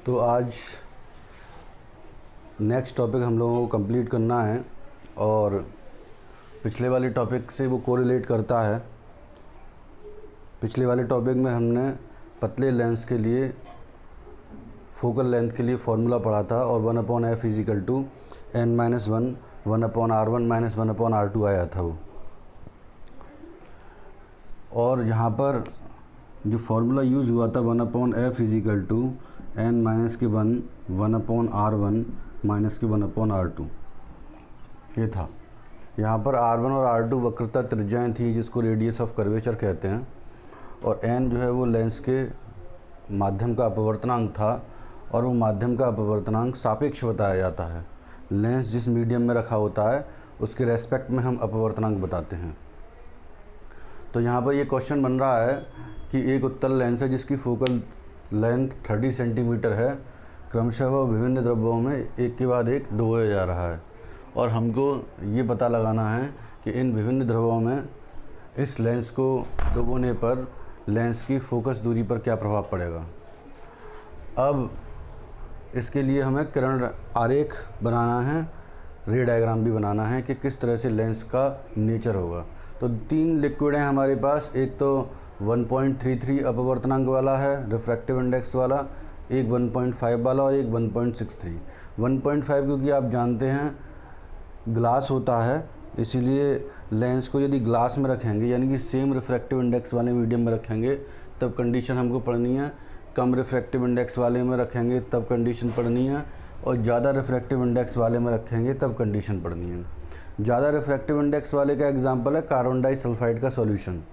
तो आज next topic हम लोगों को कंप्लीट करना है और पिछले वाले टॉपिक से वो कोरिलेट करता है। पिछले वाले टॉपिक में हमने पतले लेंस के लिए फोकल लेंथ के लिए फार्मूला पढ़ा था और 1/f = n-1 1/r1 - 1/r2 आया था वो। और यहाँ पर जो फार्मूला यूज़ हुआ था 1/f = n-1 1/r1 - 1/r2 ये था। यहाँ पर r1 और r2 वक्रता त्रिज्याएँ थी जिसको रेडियस ऑफ कर्वेचर कहते हैं, और n जो है वो लेंस के माध्यम का अपवर्तनांक था, और वो माध्यम का अपवर्तनांक सापेक्ष बताया जाता है। लेंस जिस मीडियम में रखा होता है उसके रेस्पेक्ट में हम अपवर्तनांक बताते हैं। तो यहाँ पर ये क्वेश्चन बन रहा है कि एक उत्तल लेंस है जिसकी फोकल लेंथ 30 सेंटीमीटर है, क्रमशः वह विभिन्न द्रव्यों में एक के बाद एक डुबोया जा रहा है, और हमको ये पता लगाना है कि इन विभिन्न द्रव्यों में इस लेंस को डुबोने पर लेंस की फोकस दूरी पर क्या प्रभाव पड़ेगा। अब इसके लिए हमें किरण आरेख बनाना है, रे डायग्राम भी बनाना है कि किस तरह से लेंस का नेचर होगा। तो 3 लिक्विड हैं हमारे पास, एक तो 1.33 अपवर्तनांक वाला है रिफ्रैक्टिव इंडेक्स वाला, एक 1.5 वाला और एक 1.63। 1.5 क्योंकि आप जानते हैं ग्लास होता है, इसीलिए लेंस को यदि ग्लास में रखेंगे यानी कि सेम रिफ्रैक्टिव इंडेक्स वाले मीडियम में रखेंगे तब कंडीशन हमको पढ़नी है, कम रिफ्रैक्टिव इंडेक्स वाले में रखेंगे तब कंडीशन पढ़नी है, और ज़्यादा रिफ्रैक्टिव इंडेक्स वाले में रखेंगे तब कंडीशन पढ़नी है। ज़्यादा रिफ्रैक्टिव इंडेक्स वाले का एग्जांपल है कार्बन डाइसल्फाइड का सॉल्यूशन।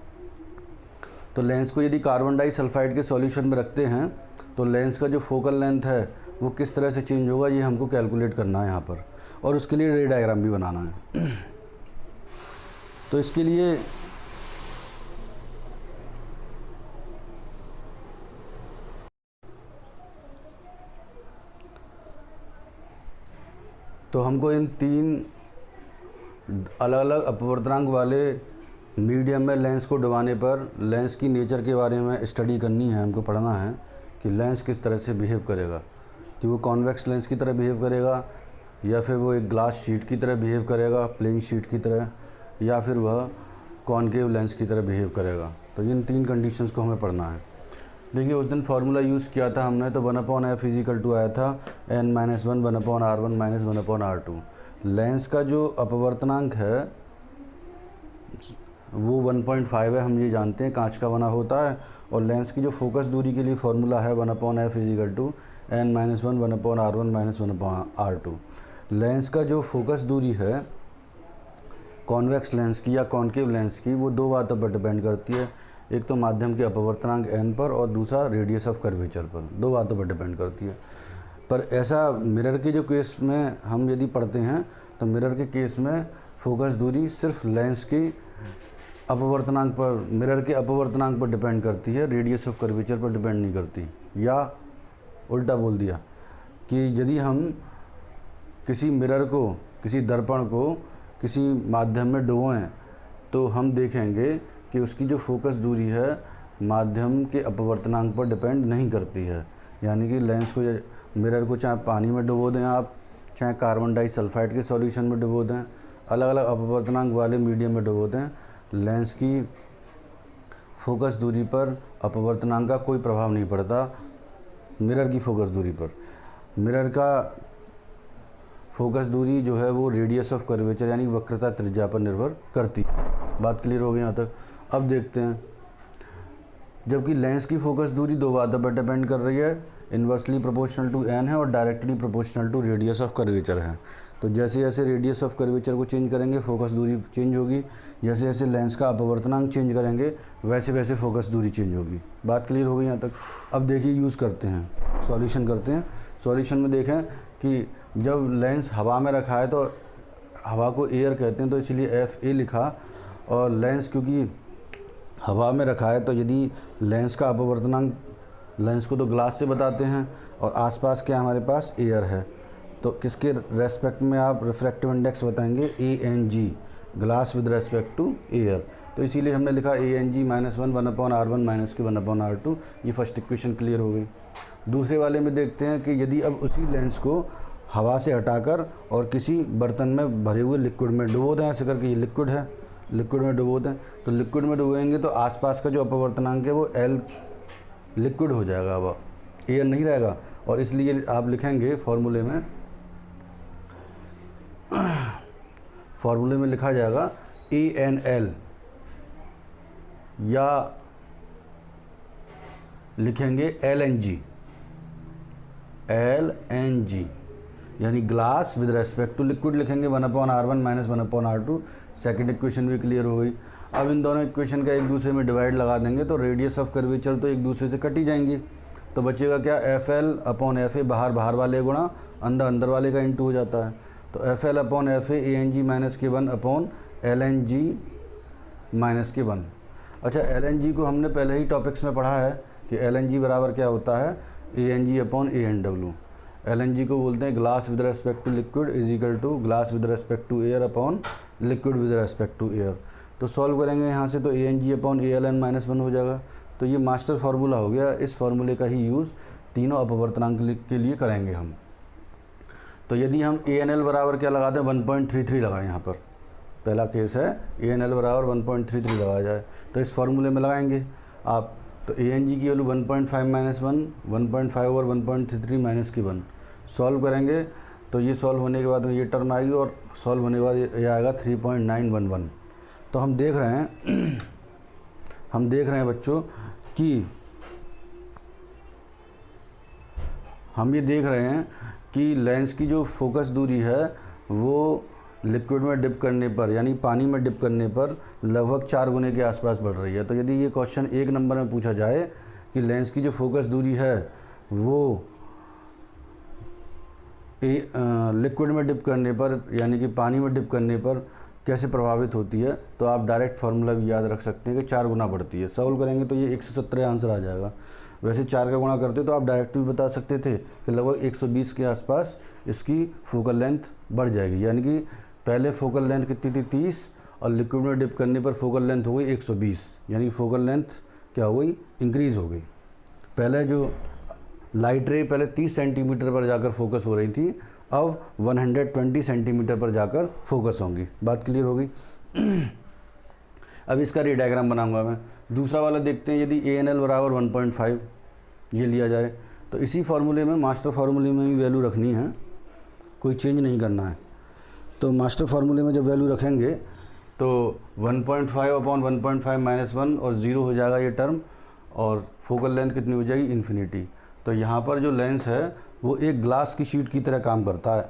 तो लेंस को यदि कार्बन डाइसल्फाइड के सॉल्यूशन में रखते हैं तो लेंस का जो फोकल लेंथ है वो किस तरह से चेंज होगा ये हमको कैलकुलेट करना है यहाँ पर, और उसके लिए रे डायग्राम भी बनाना है। तो इसके लिए तो हमको इन 3 अलग अलग अपवर्तनांक वाले मीडियम में लेंस को डुबाने पर लेंस की नेचर के बारे में स्टडी करनी है, हमको पढ़ना है कि लेंस किस तरह से बिहेव करेगा, कि वो कॉन्वेक्स लेंस की तरह बिहेव करेगा या फिर वो एक ग्लास शीट की तरह बिहेव करेगा, प्लेन शीट की तरह, या फिर वह कॉनकेव लेंस की तरह बिहेव करेगा। तो इन 3 कंडीशंस को हमें पढ़ना है। देखिए उस दिन फार्मूला यूज़ किया था हमने, तो 1/f = आया था n-1 1/r1 - 1/r2। लेंस का जो अपवर्तनांक है वो 1.5 है, हम ये जानते हैं, कांच का बना होता है, और लेंस की जो फोकस दूरी के लिए फार्मूला है 1/f = n-1 1/r1 - 1/r2। Lens का जो फोकस दूरी है कॉन्वेक्स लेंस की या कॉनकेव लेंस की वो 2 बातों पर डिपेंड करती है, एक तो माध्यम के अपवर्तनांक n पर और दूसरा रेडियस ऑफ कर्वेचर पर। 2 बातों पर डिपेंड करती है। पर ऐसा मिरर के जो केस में हम यदि पढ़ते हैं तो मिरर के केस में फोकस दूरी सिर्फ लेंस की अपवर्तनांक पर, मिरर के अपवर्तनांक पर डिपेंड करती है, रेडियस ऑफ कर्वेचर पर डिपेंड नहीं करती। या उल्टा बोल दिया कि यदि हम किसी मिरर को, किसी दर्पण को किसी माध्यम में डुबोएं तो हम देखेंगे कि उसकी जो फोकस दूरी है माध्यम के अपवर्तनांक पर डिपेंड नहीं करती है। यानी कि लेंस को, मिरर को चाहे पानी में डुबो दें आप, चाहे कार्बन डाइसल्फाइड के सॉल्यूशन में डुबो दें, अलग अलग अपवर्तनांक वाले मीडियम में डुबो दें, लेंस की फोकस दूरी पर अपवर्तनांक का कोई प्रभाव नहीं पड़ता मिरर की फोकस दूरी पर। मिरर का फोकस दूरी जो है वो रेडियस ऑफ कर्वेचर यानी वक्रता त्रिज्या पर निर्भर करती है। बात क्लियर हो गई यहाँ तक। अब देखते हैं, जबकि लेंस की फोकस दूरी 2 बातों पर डिपेंड कर रही है, इन्वर्सली प्रोपोर्शनल टू n है और directly proportional to radius of curvature है। तो जैसे जैसे रेडियस ऑफ कर्वेचर को चेंज करेंगे फोकस दूरी चेंज होगी, जैसे जैसे लेंस का अपवर्तनांक चेंज करेंगे वैसे वैसे फोकस दूरी चेंज होगी। बात क्लियर हो गई यहाँ तक। अब देखिए यूज़ करते हैं, सॉल्यूशन करते हैं। सॉल्यूशन में देखें कि जब लेंस हवा में रखा है तो हवा को एयर कहते हैं, तो इसलिए FA लिखा, और लेंस क्योंकि हवा में रखा है तो यदि लेंस का अपवर्तनांक, लेंस को तो ग्लास से बताते हैं और आसपास क्या हमारे पास एयर है, तो किसके रेस्पेक्ट में आप रिफ्रैक्टिव इंडेक्स बताएंगे ANG, glass with respect to air. तो इसीलिए हमने लिखा ANG -1 1/R1 माइनस के 1/R2। ये फर्स्ट इक्वेशन क्लियर हो गई। दूसरे वाले में देखते हैं कि यदि अब उसी लेंस को हवा से हटाकर और किसी बर्तन में भरे हुए लिक्विड में डुबो दें, ऐसे करके, ये लिक्विड है, लिक्विड में डुबो दें, तो लिक्विड में डुबोएंगे तो आसपास का जो अपवर्तनांक है वो L लिक्विड हो जाएगा, अब एयर नहीं रहेगा। और इसलिए आप लिखेंगे फॉर्मूले में लिखा जाएगा ANL, या लिखेंगे LNG, यानी glass with respect to liquid लिखेंगे 1/R1 minus 1/R2। Second equation भी क्लियर हो गई। अब इन दोनों इक्वेशन का एक दूसरे में डिवाइड लगा देंगे तो रेडियस ऑफ कर्वेचर तो एक दूसरे से कट ही जाएंगी। तो बचेगा क्या, FL/FA, बाहर वाले गुणा अंदर वाले का इंटू हो जाता है। तो FL/FA ANG माइनस के 1/LNG माइनस के 1। अच्छा, LNG को हमने पहले ही टॉपिक्स में पढ़ा है कि LNG बराबर क्या होता है, ANG/ANW। LNG को बोलते हैं glass with respect to liquid is equal to glass with respect to air upon liquid with respect to air. तो सॉल्व करेंगे यहाँ से तो ANG/ALN -1 हो जाएगा। तो ये मास्टर फार्मूला हो गया। इस फार्मूले का ही यूज़ तीनों अपवर्तनांक के लिए करेंगे हम। तो यदि हम ANL बराबर क्या लगा दें, 1.33 लगाएं, यहाँ पर पहला केस है ANL बराबर 1.33 लगाया जाए, तो इस फार्मूले में लगाएंगे आप। तो ANG की वैल्यू 1.5 माइनस 1.5 ओवर 1.33 माइनस की 1। सॉल्व करेंगे तो ये सॉल्व होने के बाद में ये टर्म आएगी और सॉल्व होने के बाद ये आएगा 3.911। तो हम देख रहे हैं बच्चों कि हम ये देख रहे हैं कि लेंस की जो फोकस दूरी है वो लिक्विड में डिप करने पर, यानी पानी में डिप करने पर लगभग 4 गुने के आसपास बढ़ रही है। तो यदि ये क्वेश्चन 1 नंबर में पूछा जाए कि लेंस की जो फोकस दूरी है वो लिक्विड में डिप करने पर, यानी कि पानी में डिप करने पर कैसे प्रभावित होती है, तो आप डायरेक्ट फार्मूला भी याद रख सकते हैं कि 4 गुना बढ़ती है। सॉल्व करेंगे तो ये 117 आंसर आ जाएगा। वैसे 4 का गुणा करते तो आप डायरेक्ट भी बता सकते थे कि लगभग 120 के आसपास इसकी फोकल लेंथ बढ़ जाएगी। यानी कि पहले फोकल लेंथ कितनी थी, 30, और लिक्विड में डिप करने पर फोकल लेंथ हो गई 120, यानी कि फोकल लेंथ क्या हो गई, इंक्रीज़ हो गई। पहले जो लाइट रे पहले 30 सेंटीमीटर पर जाकर फोकस हो रही थी, अब 120 सेंटीमीटर पर जाकर फोकस होंगी। बात क्लियर हो गई। अब इसका रे डायग्राम बनाऊंगा मैं। दूसरा वाला देखते हैं, यदि ANL बराबर 1.5 ये लिया जाए तो इसी फार्मूले में, मास्टर फार्मूले में भी वैल्यू रखनी है, कोई चेंज नहीं करना है। तो मास्टर फार्मूले में जब वैल्यू रखेंगे तो 1.5/1.5 माइनस 1 और 0 हो जाएगा ये टर्म, और फोकल लेंथ कितनी हो जाएगी, इन्फिनिटी। तो यहाँ पर जो लेंस है वो एक ग्लास की शीट की तरह काम करता है।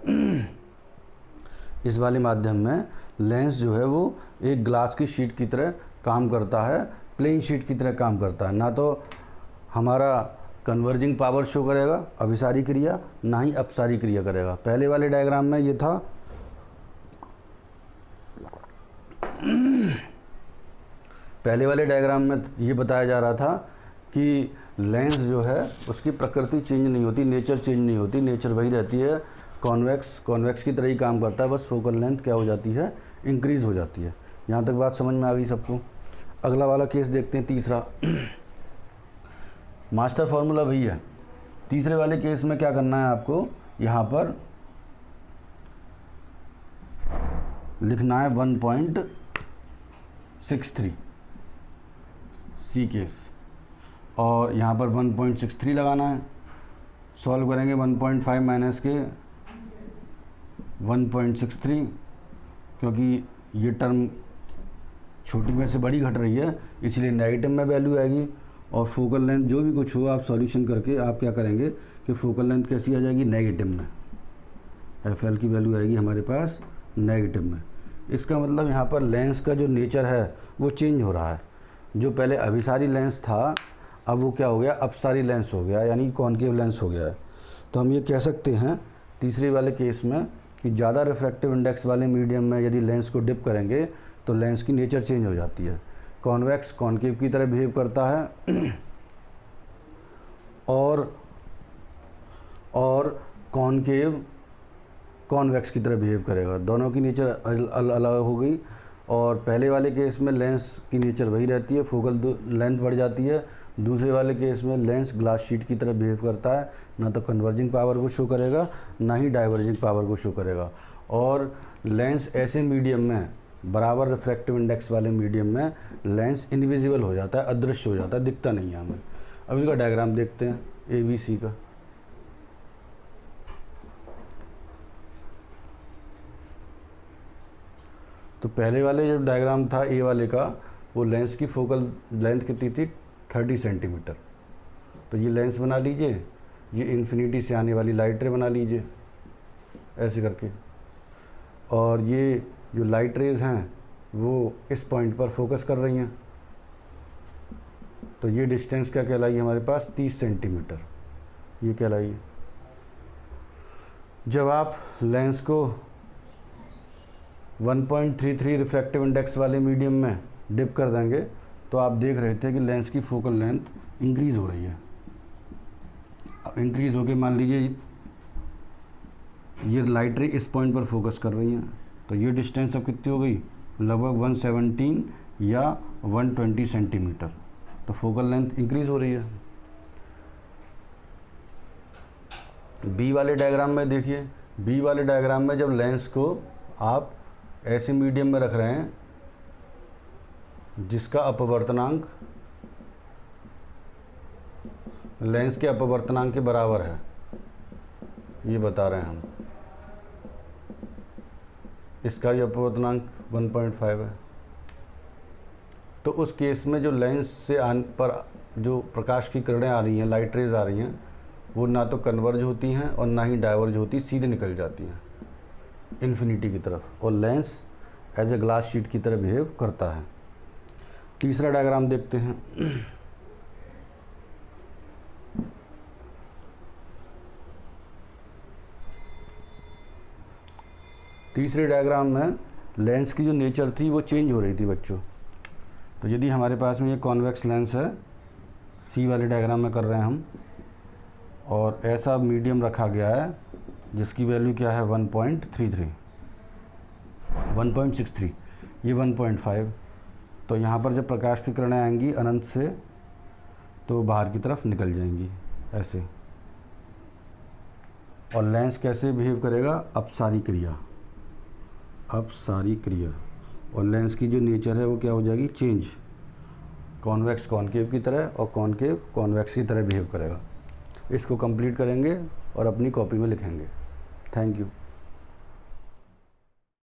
इस वाले माध्यम में लेंस जो है वो एक ग्लास की शीट की तरह काम करता है, प्लेन शीट की तरह काम करता है। ना तो हमारा कन्वर्जिंग पावर शो करेगा अभिसारी क्रिया, ना ही अपसारी क्रिया करेगा। पहले वाले डायग्राम में ये था, पहले वाले डायग्राम में ये बताया जा रहा था कि लेंस जो है उसकी प्रकृति चेंज नहीं होती, नेचर चेंज नहीं होती, नेचर वही रहती है, कॉन्वेक्स की तरह ही काम करता है, बस फोकल लेंथ क्या हो जाती है, इंक्रीज़ हो जाती है। यहाँ तक बात समझ में आ गई सबको। अगला वाला केस देखते हैं, तीसरा। मास्टर फार्मूला वही है। तीसरे वाले केस में क्या करना है आपको, यहाँ पर लिखना है 1.63 सी केस, और यहाँ पर 1.63 लगाना है। सॉल्व करेंगे 1.5 माइनस के 1.63, क्योंकि ये टर्म छोटी में से बड़ी घट रही है इसलिए नेगेटिव में वैल्यू आएगी। और फोकल लेंथ जो भी कुछ हो आप सॉल्यूशन करके आप क्या करेंगे कि फोकल लेंथ कैसी आ जाएगी, नेगेटिव में। FL की वैल्यू आएगी हमारे पास नेगेटिव में। इसका मतलब यहाँ पर लेंस का जो नेचर है वो चेंज हो रहा है। जो पहले अभिसारी लेंस था अब वो क्या हो गया, अपसारी लेंस हो गया, यानी कॉनकेव लेंस हो गया है। तो हम ये कह सकते हैं तीसरे वाले केस में कि ज़्यादा रिफ्रैक्टिव इंडेक्स वाले मीडियम में यदि लेंस को डिप करेंगे तो लेंस की नेचर चेंज हो जाती है। कॉन्वेक्स कॉनकेव की तरह बिहेव करता है और कॉनकेव कॉन्वेक्स की तरह बिहेव करेगा। दोनों की नेचर अलग हो गई। और पहले वाले केस में लेंस की नेचर वही रहती है, फोकल लेंथ बढ़ जाती है। दूसरे वाले केस में लेंस ग्लास शीट की तरह बिहेव करता है, ना तो कन्वर्जिंग पावर को शो करेगा ना ही डाइवर्जिंग पावर को शो करेगा। और लेंस ऐसे मीडियम में, बराबर रिफ्रैक्टिव इंडेक्स वाले मीडियम में लेंस इनविजिबल हो जाता है, अदृश्य हो जाता है, दिखता नहीं है हमें। अब इनका डायग्राम देखते हैं ABC का। तो पहले वाले जो डायग्राम था A वाले का, वो लेंस की फोकल लेंथ कितनी थी, 30 सेंटीमीटर। तो ये लेंस बना लीजिए, ये इन्फिनिटी से आने वाली लाइट रे बना लीजिए ऐसे करके, और ये जो लाइट रेज हैं वो इस पॉइंट पर फोकस कर रही हैं। तो ये डिस्टेंस क्या कहलाई हमारे पास, 30 सेंटीमीटर, ये कहलाई। जब आप लेंस को 1.33 रिफ्रैक्टिव इंडेक्स वाले मीडियम में डिप कर देंगे तो आप देख रहे थे कि लेंस की फोकल लेंथ इंक्रीज़ हो रही है। अब इंक्रीज़ होके मान लीजिए ये लाइट रे इस पॉइंट पर फोकस कर रही हैं, तो ये डिस्टेंस अब कितनी हो गई, लगभग 117 या 120 सेंटीमीटर। तो फोकल लेंथ इंक्रीज़ हो रही है। बी वाले डायग्राम में देखिए, बी वाले डायग्राम में जब लेंस को आप ऐसे मीडियम में रख रहे हैं जिसका अपवर्तनांक लेंस के अपवर्तनांक के बराबर है, ये बता रहे हैं हम, इसका ये अपवर्तनांक 1.5 है। तो उस केस में जो लेंस से पर जो प्रकाश की किरणें आ रही हैं, लाइट रेज आ रही हैं, वो ना तो कन्वर्ज होती हैं और ना ही डाइवर्ज होती, सीधे निकल जाती हैं इन्फिनिटी की तरफ, और lens as a glass sheet की तरह बिहेव करता है। तीसरा डायग्राम देखते हैं। तीसरे डायग्राम में लेंस की जो नेचर थी वो चेंज हो रही थी बच्चों। तो यदि हमारे पास में ये कॉन्वेक्स लेंस है, सी वाले डायग्राम में कर रहे हैं हम, और ऐसा मीडियम रखा गया है जिसकी वैल्यू क्या है 1.33, 1.63, ये 1.5। तो यहाँ पर जब प्रकाश की किरणें आएंगी अनंत से तो बाहर की तरफ निकल जाएंगी ऐसे। और लेंस कैसे बिहेव करेगा, अपसारी क्रिया, अपसारी क्रिया। और लेंस की जो नेचर है वो क्या हो जाएगी, चेंज, कॉन्वेक्स कॉनकेव की तरह और कॉनकेव कॉन्वेक्स की तरह बिहेव करेगा। इसको कंप्लीट करेंगे और अपनी कॉपी में लिखेंगे। Thank you.